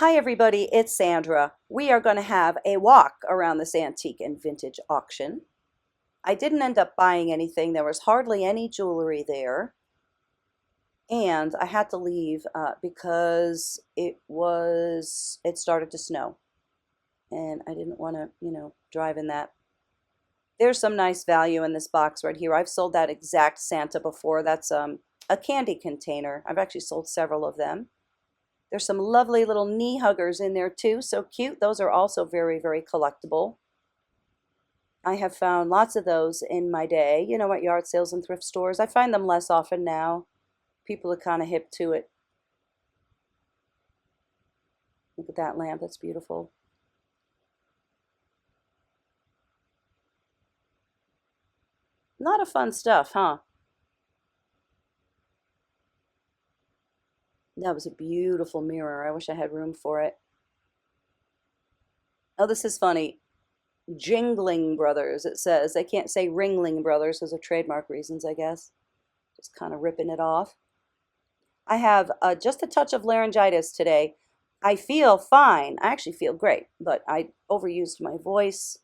Hi everybody, it's Sandra. We are going to have a walk around this antique and vintage auction. I didn't end up buying anything. There was hardly any jewelry there. And I had to leave because it started to snow. And I didn't want to, drive in that. There's some nice value in this box right here. I've sold that exact Santa before. That's a candy container. I've actually sold several of them. There's some lovely little knee huggers in there too, so cute. Those are also very, very collectible. I have found lots of those in my day, at yard sales and thrift stores. I find them less often now. People are kind of hip to it. Look at that lamp, that's beautiful. A lot of fun stuff, huh? That was a beautiful mirror. I wish I had room for it. Oh, this is funny. Jingling Brothers, it says. They can't say Ringling Brothers because of trademark reasons, I guess. Just kind of ripping it off. I have just a touch of laryngitis today. I feel fine. I actually feel great, but I overused my voice.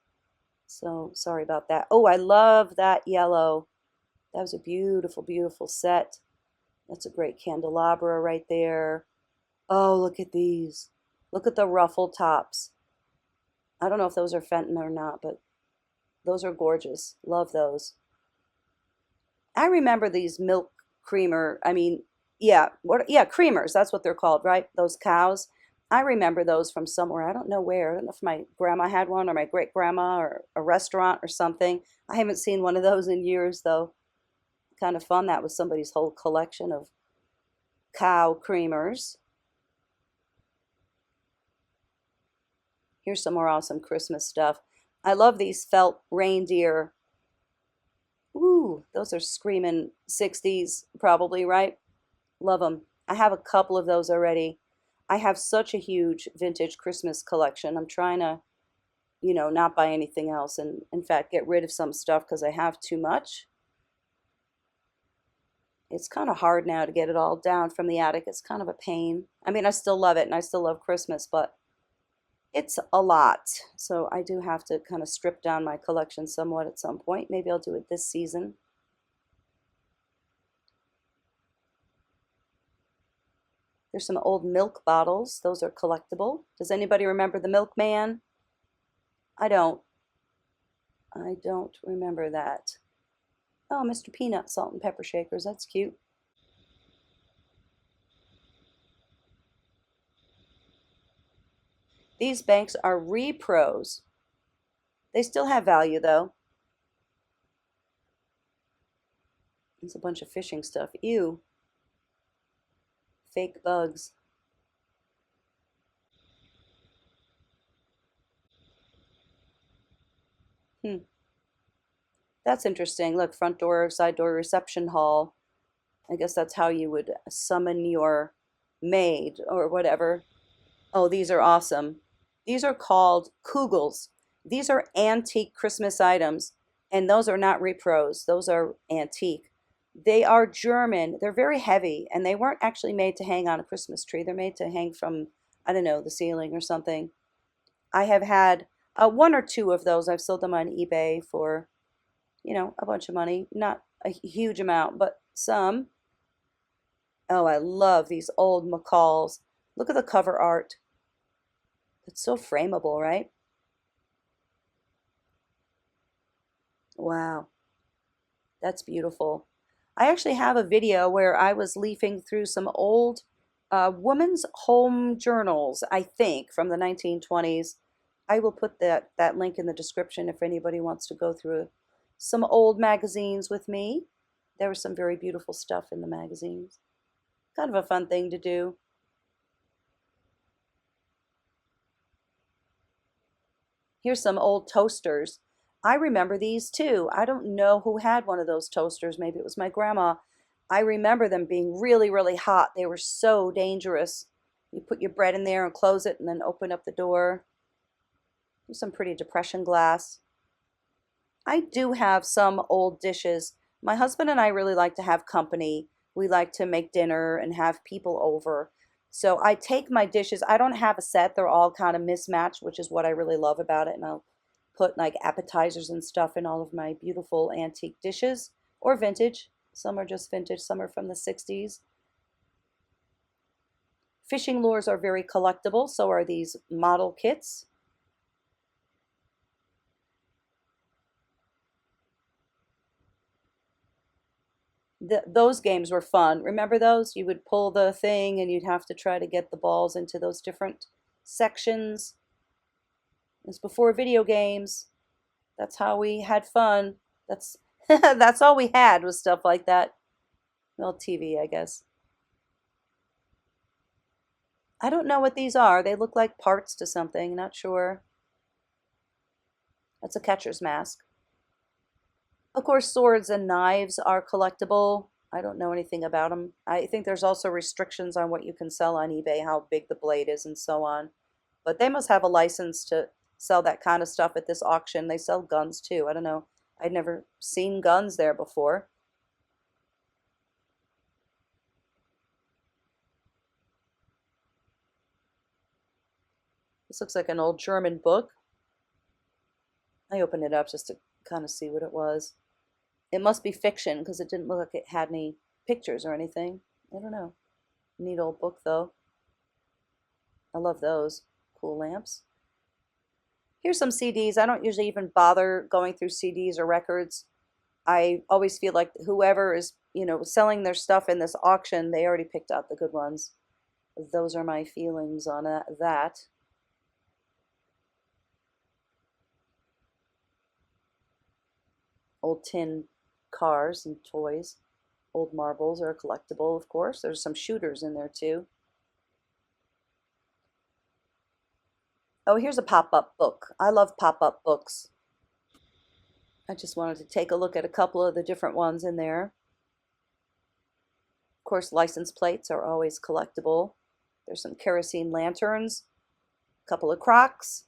So sorry about that. Oh, I love that yellow. That was a beautiful, beautiful set. That's a great candelabra right there. Oh, look at these. Look at the ruffle tops. I don't know if those are Fenton or not, but those are gorgeous. Love those. I remember these milk creamer, yeah, creamers, that's what they're called, right? Those cows. I remember those from somewhere. I don't know where. I don't know if my grandma had one or my great grandma or a restaurant or something. I haven't seen one of those in years though. Kind of fun. That was somebody's whole collection of cow creamers. Here's some more awesome Christmas stuff. I love these felt reindeer. Ooh, those are screaming 60s probably, right? Love them. I have a couple of those already. I have such a huge vintage Christmas collection. I'm trying to, not buy anything else and in fact get rid of some stuff because I have too much. It's kind of hard now to get it all down from the attic. It's kind of a pain. I mean, I still love it and I still love Christmas, but it's a lot. So I do have to kind of strip down my collection somewhat at some point. Maybe I'll do it this season. There's some old milk bottles. Those are collectible. Does anybody remember the milkman? I don't. I don't remember that. Oh, Mr. Peanut salt and pepper shakers. That's cute. These banks are repros. They still have value though. It's a bunch of fishing stuff. Ew. Fake bugs. Hmm. That's interesting. Look, front door, side door, reception hall. I guess that's how you would summon your maid or whatever. Oh, these are awesome. These are called Kugels. These are antique Christmas items, and those are not repros. Those are antique. They are German. They're very heavy, and they weren't actually made to hang on a Christmas tree. They're made to hang from, I don't know, the ceiling or something. I have had one or two of those. I've sold them on eBay for, a bunch of money. Not a huge amount, but some. Oh, I love these old McCalls. Look at the cover art. It's so frameable, right? Wow, that's beautiful. I actually have a video where I was leafing through some old women's home journals, I think, from the 1920s. I will put that link in the description if anybody wants to go through some old magazines with me. There was some very beautiful stuff in the magazines. Kind of a fun thing to do. Here's some old toasters. I remember these too. I don't know who had one of those toasters. Maybe it was my grandma. I remember them being really, really hot. They were so dangerous. You put your bread in there and close it and then open up the door. There's some pretty depression glass. I do have some old dishes. My husband and I really like to have company. We like to make dinner and have people over. So I take my dishes. I don't have a set. They're all kind of mismatched, which is what I really love about it. And I'll put like appetizers and stuff in all of my beautiful antique dishes or vintage. Some are just vintage, some are from the 60s. Fishing lures are very collectible, so are these model kits. Those games were fun. Remember those? You would pull the thing and you'd have to try to get the balls into those different sections. It was before video games. That's how we had fun. That's that's all we had was stuff like that. Well, TV, I guess. I don't know what these are. They look like parts to something, not sure. That's a catcher's mask. Of course, swords and knives are collectible. I don't know anything about them. I think there's also restrictions on what you can sell on eBay, how big the blade is and so on. But they must have a license to sell that kind of stuff at this auction. They sell guns too. I don't know. I'd never seen guns there before. This looks like an old German book. I opened it up just to kind of see what it was. It must be fiction because it didn't look like it had any pictures or anything. I don't know. Neat old book though. I love those. Cool lamps. Here's some CDs. I don't usually even bother going through CDs or records. I always feel like whoever is, selling their stuff in this auction, they already picked out the good ones. Those are my feelings on that. Old tin cars and toys. Old marbles are collectible, of course. There's some shooters in there too. Oh, here's a pop-up book. I love pop-up books. I just wanted to take a look at a couple of the different ones in there. Of course, license plates are always collectible. There's some kerosene lanterns, a couple of Crocs.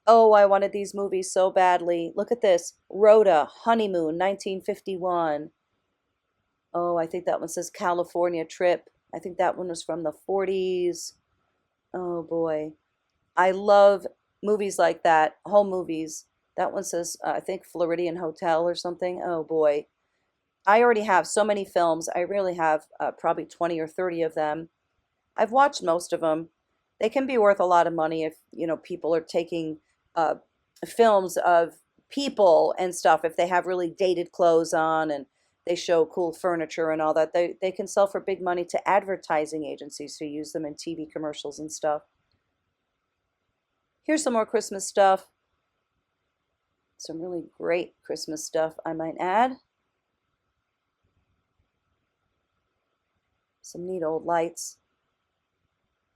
Oh, I wanted these movies so badly. Look at this. Rhoda, Honeymoon, 1951. Oh, I think that one says California Trip. I think that one was from the 40s. Oh boy. I love movies like that, home movies. That one says, I think Floridian Hotel or something. Oh boy. I already have so many films. I really have probably 20 or 30 of them. I've watched most of them. They can be worth a lot of money if, people are taking uh, films of people and stuff. If they have really dated clothes on and they show cool furniture and all that, they can sell for big money to advertising agencies who use them in TV commercials and stuff. Here's some more Christmas stuff. Some really great Christmas stuff, I might add. Some neat old lights.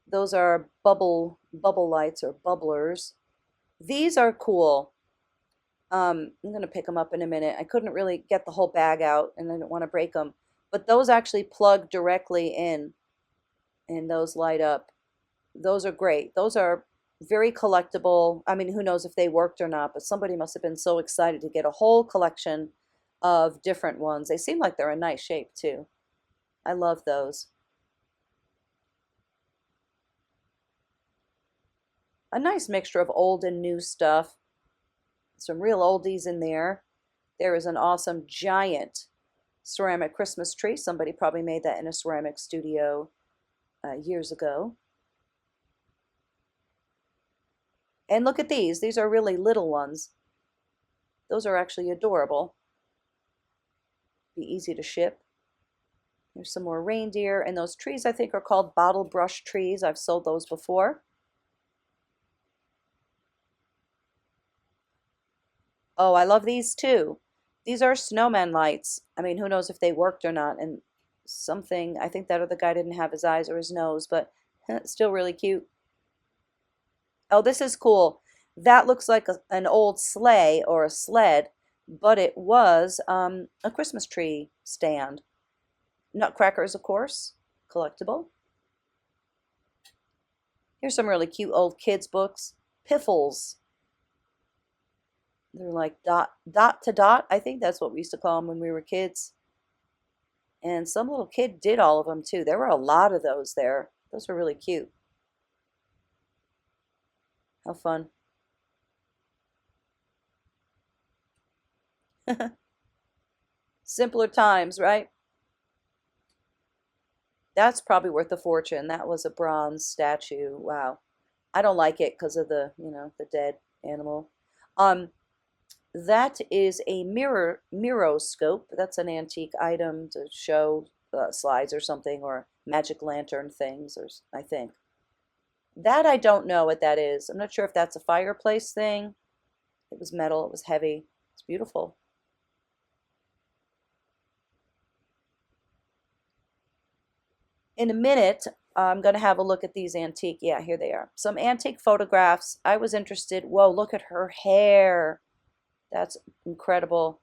Those are bubble lights or bubblers. These are cool. I'm going to pick them up in a minute. I couldn't really get the whole bag out and I didn't want to break them. But those actually plug directly in and those light up. Those are great. Those are very collectible. I mean, who knows if they worked or not, but somebody must have been so excited to get a whole collection of different ones. They seem like they're in nice shape too. I love those. A nice mixture of old and new stuff. Some real oldies in there. There is an awesome giant ceramic Christmas tree. Somebody probably made that in a ceramic studio years ago. And look at these. These are really little ones. Those are actually adorable. Be easy to ship. There's some more reindeer. And those trees I think are called bottle brush trees. I've sold those before. Oh, I love these too. These are snowman lights. I mean, who knows if they worked or not. And something, I think that other guy didn't have his eyes or his nose, but still really cute. Oh, this is cool. That looks like an old sleigh or a sled, but it was a Christmas tree stand. Nutcrackers, of course, collectible. Here's some really cute old kids books. Piffles. They're like dot to dot. I think that's what we used to call them when we were kids. And some little kid did all of them too. There were a lot of those there. Those are really cute. How fun. Simpler times, right? That's probably worth a fortune. That was a bronze statue. Wow. I don't like it because of the dead animal. Um, that is a mirroscope. That's an antique item to show slides or something, or magic lantern things, or I think. That I don't know what that is. I'm not sure if that's a fireplace thing. It was metal, it was heavy. It's beautiful. In a minute, I'm going to have a look at these antique. Yeah, here they are. Some antique photographs. I was interested. Whoa, look at her hair. That's incredible.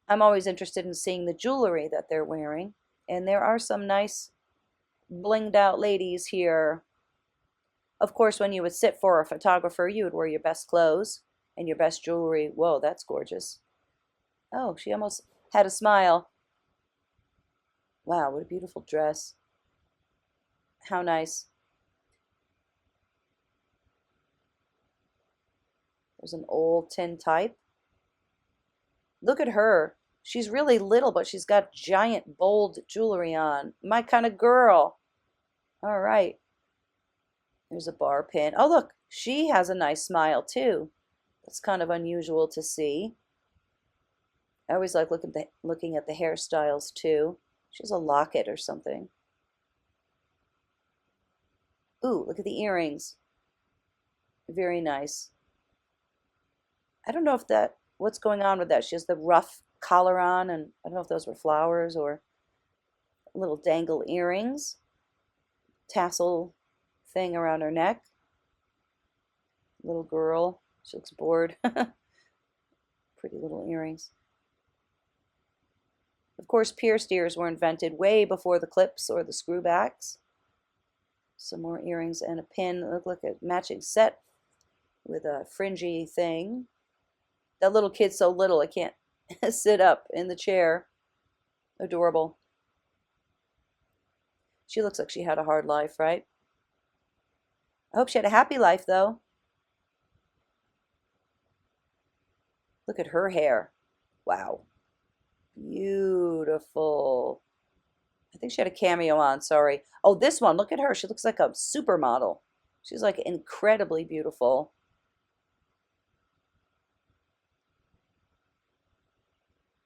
I'm always interested in seeing the jewelry that they're wearing. And there are some nice blinged out ladies here. Of course, when you would sit for a photographer, you would wear your best clothes and your best jewelry. Whoa, that's gorgeous. Oh, she almost had a smile. Wow, what a beautiful dress. How nice. There's an old tin type. Look at her. She's really little, but she's got giant, bold jewelry on. My kind of girl. All right. There's a bar pin. Oh, look, she has a nice smile too. That's kind of unusual to see. I always like looking at the hairstyles too. She has a locket or something. Ooh, look at the earrings. Very nice. I don't know if what's going on with that. She has the rough collar on, and I don't know if those were flowers or little dangle earrings. Tassel thing around her neck. Little girl. She looks bored. Pretty little earrings. Of course, pierced ears were invented way before the clips or the screwbacks. Some more earrings and a pin. Look like a matching set with a fringy thing. That little kid's so little I can't sit up in the chair. Adorable. She looks like she had a hard life, right? I hope she had a happy life, though. Look at her hair. Wow. Beautiful. I think she had a cameo on, sorry. Oh, this one, look at her. She looks like a supermodel. She's like incredibly beautiful.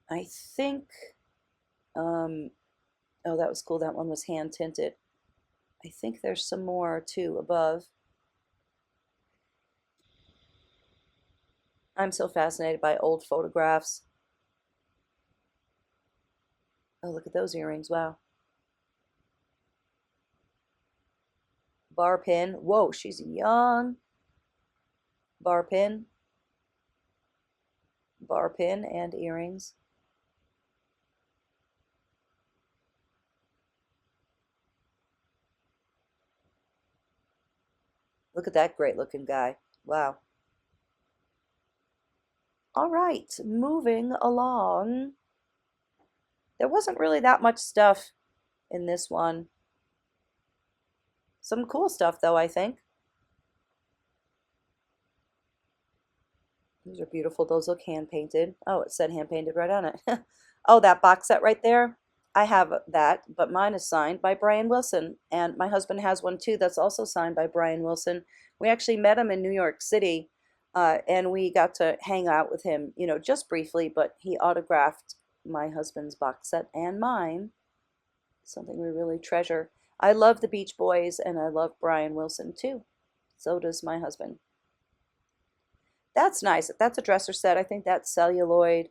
I think, oh, that was cool. That one was hand tinted. I think there's some more too above. I'm so fascinated by old photographs. Oh, look at those earrings. Wow. Bar pin. Whoa, she's young. Bar pin. Bar pin and earrings. Look at that great looking guy. Wow. All right, moving along. There wasn't really that much stuff in this one. Some cool stuff, though, I think. Those are beautiful. Those look hand painted. Oh, it said hand painted right on it. Oh, that box set right there. I have that, but mine is signed by Brian Wilson. And my husband has one too that's also signed by Brian Wilson. We actually met him in New York City, and we got to hang out with him, just briefly, but he autographed my husband's box set and mine. Something we really treasure. I love the Beach Boys, and I love Brian Wilson too. So does my husband. That's nice. That's a dresser set. I think that's celluloid.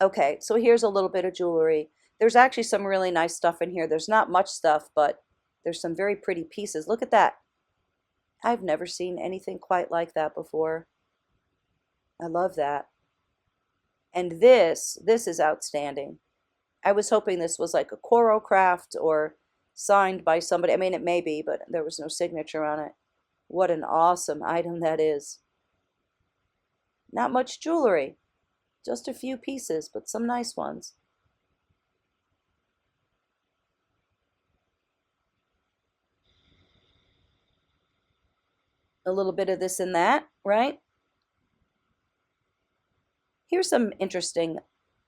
Okay, so here's a little bit of jewelry. There's actually some really nice stuff in here. There's not much stuff, but there's some very pretty pieces. Look at that. I've never seen anything quite like that before. I love that. And this is outstanding. I was hoping this was like a Corocraft or signed by somebody. I mean, it may be, but there was no signature on it. What an awesome item that is. Not much jewelry. Just a few pieces, but some nice ones. A little bit of this and that, right? Here's some interesting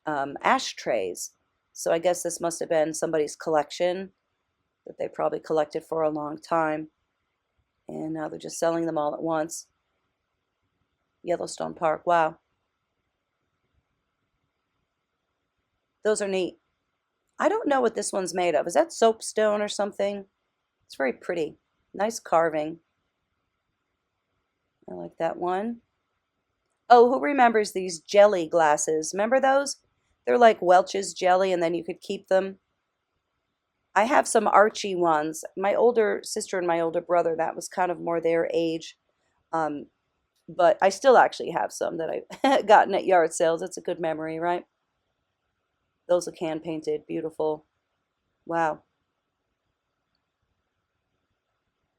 ashtrays. So I guess this must have been somebody's collection that they probably collected for a long time. And now they're just selling them all at once. Yellowstone Park, wow. Those are neat. I don't know what this one's made of. Is that soapstone or something? It's very pretty. Nice carving. I like that one. Oh, who remembers these jelly glasses? Remember those? They're like Welch's jelly, and then you could keep them. I have some Archie ones. My older sister and my older brother, that was kind of more their age. Um, but I still actually have some that I've gotten at yard sales. It's a good memory, right? Those are can painted, beautiful. Wow.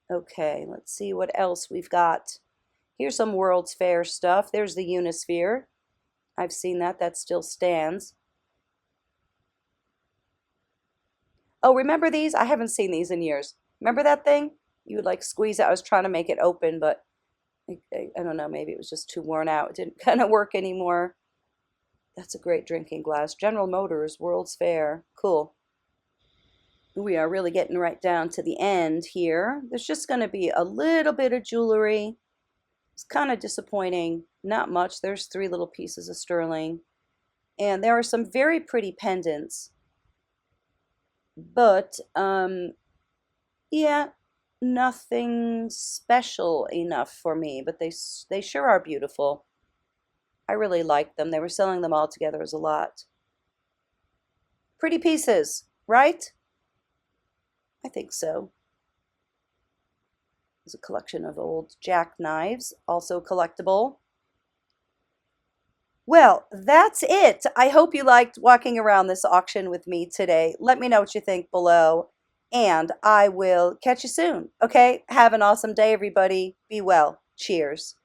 Okay, let's see what else we've got. Here's some World's Fair stuff. There's the Unisphere. I've seen that. That still stands. Oh, remember these? I haven't seen these in years. Remember that thing? You would like squeeze it. I was trying to make it open, but I don't know. Maybe it was just too worn out. It didn't kind of work anymore. That's a great drinking glass. General Motors, World's Fair. Cool. We are really getting right down to the end here. There's just going to be a little bit of jewelry. It's kind of disappointing. Not much. There's 3 little pieces of sterling. And there are some very pretty pendants. But, yeah, nothing special enough for me. But they sure are beautiful. I really like them. They were selling them all together as a lot. Pretty pieces, right? I think so. There's a collection of old jackknives, also collectible. Well, that's it. I hope you liked walking around this auction with me today. Let me know what you think below, and I will catch you soon. Okay? Have an awesome day, everybody. Be well. Cheers.